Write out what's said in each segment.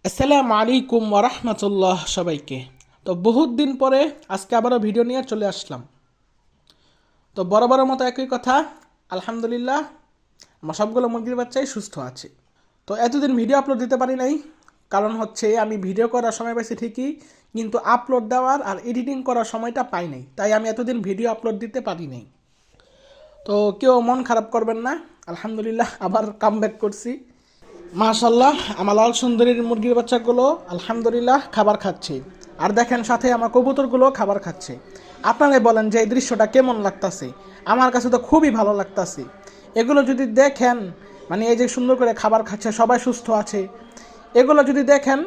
আসসালামু আলাইকুম ওরহমতুল্লাহ সবাইকে। তো বহুত দিন পরে আজকে আবারও ভিডিও নিয়ে চলে আসলাম। তো বড় মতো একই কথা, আলহামদুলিল্লাহ আমার সবগুলো মুরগির বাচ্চাই সুস্থ আছে। তো এতদিন ভিডিও আপলোড দিতে পারি নাই, কারণ হচ্ছে আমি ভিডিও করার সময় পাইছি ঠিকই, কিন্তু আপলোড দেওয়ার আর এডিটিং করার সময়টা পাই নাই, তাই আমি এতদিন ভিডিও আপলোড দিতে পারি নাই। তো কেউ মন খারাপ করবেন না, আলহামদুলিল্লাহ আবার কামব্যাক করছি। মাশাল্লাহ আমার লাল সুন্দরীর মুরগির বাচ্চাগুলো আলহামদুলিল্লাহ খাবার খাচ্ছে, আর দেখেন সাথে আমার কবুতরগুলো খাবার খাচ্ছে। আপনারাই বলেন যে এই দৃশ্যটা কেমন লাগতাছে? আমার কাছে তো খুবই ভালো লাগতাছে। এগুলো যদি দেখেন, মানে এই যে সুন্দর করে খাবার খাচ্ছে, সবাই সুস্থ আছে, এগুলো যদি দেখেন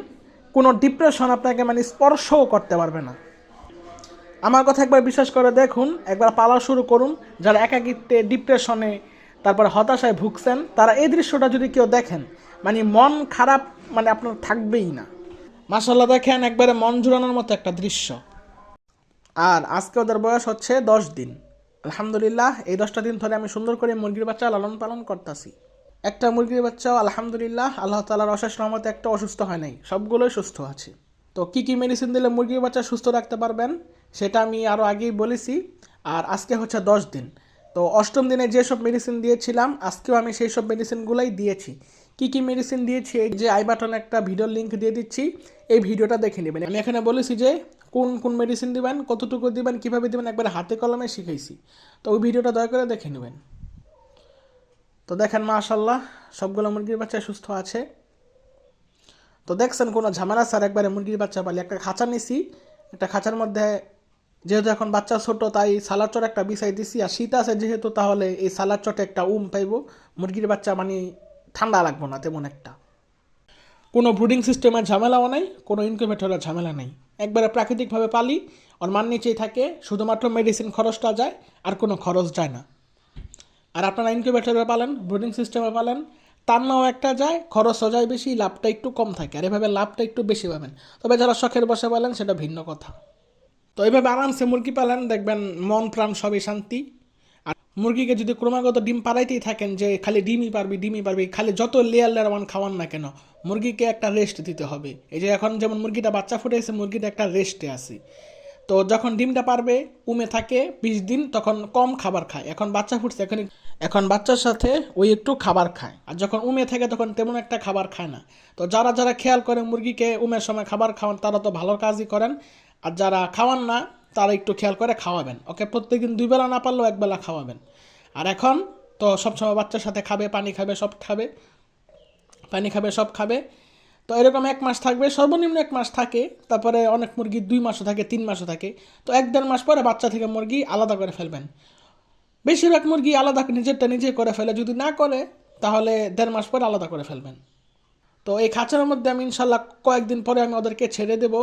কোনো ডিপ্রেশন আপনাকে মানে স্পর্শও করতে পারবে না। আমার কথা একবার বিশ্বাস করে দেখুন, একবার পালা শুরু করুন। যারা একাকিত্বে, ডিপ্রেশনে, তারপর হতাশায় ভুগছেন, তারা এই দৃশ্যটা যদি কেউ দেখেন, মানে মন খারাপ মানে আপনার থাকবেই না। মাশাল্লাহ দেখেন একবারে মন জুড়ানোর মতো একটা দৃশ্য। আর আজকে ওদের বয়স হচ্ছে 10 দিন। আলহামদুলিল্লাহ এই 10টা দিন ধরে আমি সুন্দর করে মুরগির বাচ্চা লালন পালন করতেছি। একটা মুরগির বাচ্চাও আলহামদুলিল্লাহ আল্লাহ তাআলার অশেষ রহমতে একটা অসুস্থ হয় নাই, সবগুলোই সুস্থ আছে। তো কী মেডিসিন দিলে মুরগির বাচ্চা সুস্থ রাখতে পারবেন সেটা আমি আরও আগেই বলেছি। আর আজকে হচ্ছে 10 দিন। তো 8ম দিনে যেসব মেডিসিন দিয়েছিলাম আজকেও আমি সেই সব মেডিসিনগুলোই দিয়েছি। কী মেডিসিন দিয়েছি এই যে আই বাটনে একটা ভিডিওর লিঙ্ক দিয়ে দিচ্ছি, এই ভিডিওটা দেখে নেবেন। আমি এখানে বলেছি যে কোন মেডিসিন দিবেন, কতটুকু দিবেন, কীভাবে দিবেন, একবারে হাতে কলমে শিখাইছি। তো ওই ভিডিওটা দয়া করে দেখে নেবেন। তো দেখেন মাশাল্লাহ সবগুলো মুরগির বাচ্চা সুস্থ আছে। তো দেখছেন কোনো ঝামেলা স্যার, একবারে মুরগির বাচ্চা পালি একটা খাঁচা নিছি, একটা খাঁচার মধ্যে যেহেতু এখন বাচ্চা ছোট তাই সালাদ চট একটা বিছাই দিছি, আর শীত আছে যেহেতু তাহলে এই সালাদ চটে একটা পাইব, মুরগির বাচ্চা মানে ঠান্ডা লাগবো না তেমন একটা। কোনো ব্রুডিং সিস্টেমের ঝামেলাও নাই, কোনো ইনকিউবেটরের ঝামেলা নেই, একবারে প্রাকৃতিকভাবে পালি। ওর মান নিচেই থাকে, শুধুমাত্র মেডিসিন খরচটা যায়, আর কোনো খরচ যায় না। আর আপনারা ইনকিউবেটরে পালেন, ব্রুডিং সিস্টেমে পালেন, তার নাও একটা যায়, খরচও যায় বেশি, লাভটা একটু কম থাকে, আর এভাবে লাভটা একটু বেশি পাবেন। তবে যারা শখের বসে পালেন সেটা ভিন্ন কথা। তো এইভাবে আরামসে মুরগি পালেন, দেখবেন মন প্রাণ সবই শান্তি। আর মুরগিকে যদি ক্রমাগত ডিম পাড়াইতেই থাকেন যে খালি ডিমই পারবি, খালি যত লেয়ার ওয়ান খাওয়ান না কেন, মুরগিকে একটা রেস্ট দিতে হবে। এই যে এখন যেমন মুরগিটা বাচ্চা ফুটেছে, মুরগিটা একটা রেস্টে আছে। তো যখন ডিমটা পারবে, থাকে 20 দিন, তখন কম খাবার খায়। এখন বাচ্চা ফুটছে, এখন বাচ্চার সাথে ওই একটু খাবার খায়, আর যখন থাকে তখন তেমন একটা খাবার খায় না। তো যারা খেয়াল করেন মুরগিকে সময় খাবার খাওয়ান, তারা তো ভালো কাজই করেন। আর যারা খাওয়ান না, তারা একটু খেয়াল করে খাওয়াবেন। ওকে প্রত্যেকদিন 2 বেলা না পারলেও 1 বেলা খাওয়াবেন। আর এখন তো সবসময় বাচ্চার সাথে খাবে, পানি খাবে, সব খাবে। তো এরকম 1 মাস থাকবে, সর্বনিম্ন 1 মাস থাকে। তারপরে অনেক মুরগি 2 মাসও থাকে, 3 মাসও থাকে। তো 1-1.5 মাস পরে বাচ্চা থেকে মুরগি আলাদা করে ফেলবেন। বেশিরভাগ মুরগি আলাদা নিজেরটা নিজে করে ফেলে, যদি না করে তাহলে 1.5 মাস পরে আলাদা করে ফেলবেন। তো এই খাঁচার মধ্যে আমি ইনশাল্লাহ কয়েকদিন পরে আমি ওদেরকে ছেড়ে দেব,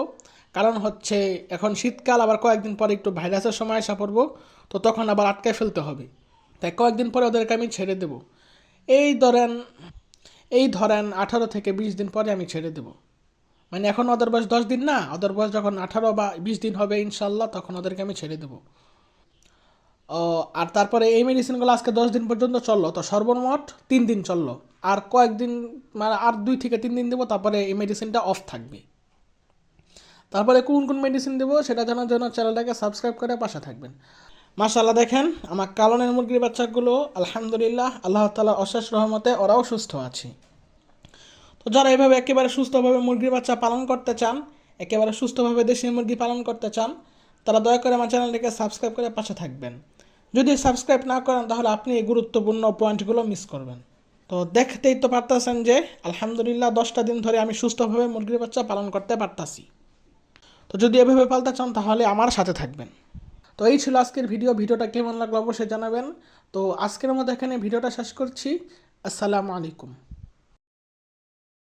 কারণ হচ্ছে এখন শীতকাল, আবার কয়েকদিন পরে একটু ভাইরাসের সময় আসা পড়বো, তো তখন আবার আটকায় ফেলতে হবে। তাই কয়েকদিন পরে ওদেরকে আমি ছেড়ে দেব। এই ধরেন 18 থেকে 20 দিন পরে আমি ছেড়ে দেব। মানে এখন ওদের বয়স 10 দিন না, ওদের বয়স যখন 18 বা 20 দিন হবে ইনশাল্লাহ, তখন ওদেরকে আমি ছেড়ে দেবো। ও, আর তারপরে এই মেডিসিনগুলো আজকে 10 দিন পর্যন্ত চললো, তো সর্বমোট 3 দিন চললো। আর কয়েকদিন মানে আর 2 থেকে 3 দিন দেবো, তারপরে এই মেডিসিনটা অফ থাকবে। তারপরে কোন মেডিসিন দেবো সেটা জানার জন্য চ্যানেলটাকে সাবস্ক্রাইব করে পাশে থাকবেন। মাশাআল্লাহ দেখেন আমার কালনের মুরগির বাচ্চাগুলো আলহামদুলিল্লাহ আল্লাহ তাআলার অশেষ রহমতে ওরাও সুস্থ আছে। তো যারা এভাবে একেবারে সুস্থভাবে মুরগির বাচ্চা পালন করতে চান, একেবারে সুস্থভাবে দেশি মুরগি পালন করতে চান, তারা দয়া করে আমার চ্যানেলটিকে সাবস্ক্রাইব করে পাশে থাকবেন। যদি সাবস্ক্রাইব না করেন তাহলে আপনি এই গুরুত্বপূর্ণ পয়েন্টগুলো মিস করবেন। তো দেখতেই তো পারতেছেন যে আলহামদুলিল্লাহ 10টা দিন ধরে আমি সুস্থভাবে মুরগির বাচ্চা পালন করতে পারতাছি। তো যদি এভাবে পালতে চান তাহলে আমার সাথে থাকবেন। তো এই ছিল আজকের ভিডিওটা কেমন লাগলো অবশ্যই জানাবেন। তো আজকের মতো এখানে ভিডিওটা শেষ করছি। আসসালামু আলাইকুম।